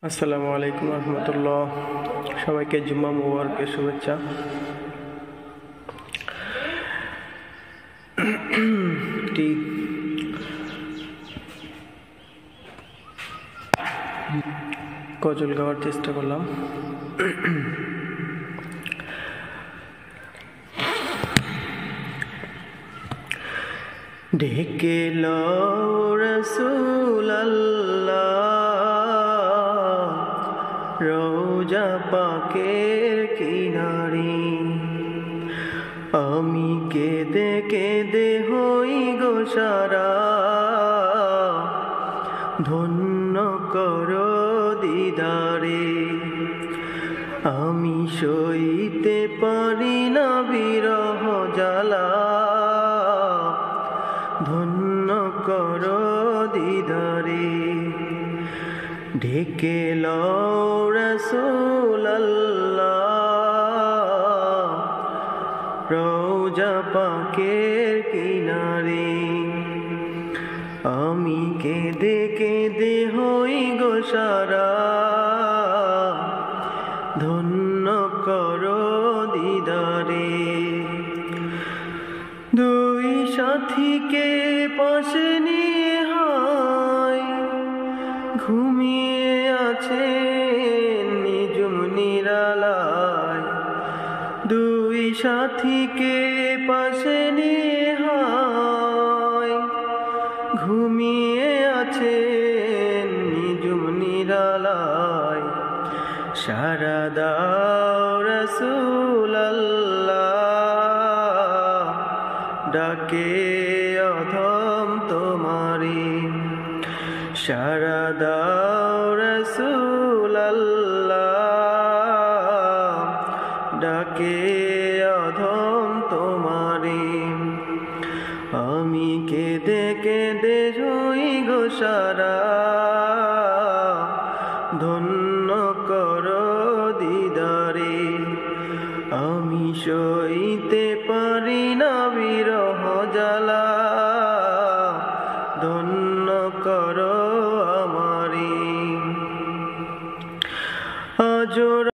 আসসালামু আলাইকুম রহমতুল্লাহ। সবাইকে জুম্মা মুবারকের শুভেচ্ছা। গজল গাওয়ার চেষ্টা করলাম। ঢেকে লও রাসূলুল্লাহ রওজা পাকের কিনারে, আমি কেঁদে কেঁদে হই গো সারা, ধন্য করো দিদারে। আমি সইতে পারি না বিরহ জ্বালা, ধন্য করো দিদারে। ঢেকে লও রাসূলুল্লাহ রওজা পাকের কিনারে, আমি কেঁদে কেঁদে হই গো সারা, ধন্য করো দিদারে। দুই সাথীকে পাশে নিয়ে হয় ঘুমিয়ে আছে নিজুম নিরালায়, দুই সাথীকে পাশে নিয়ে হয় ঘুমিয়ে আছে নিজুম নিরালায়। সারা দাও রাসূলুল্লাহ ডাকে অধম তোমারি, সারা দাও রাসূলুল্লাহ ডাকে অধম তোমারি। আমি কেঁদে কেঁদে হই গো সারা, ধন্য করো দিদারে। আমি সইতে পারি না বিরহ জ্বালা,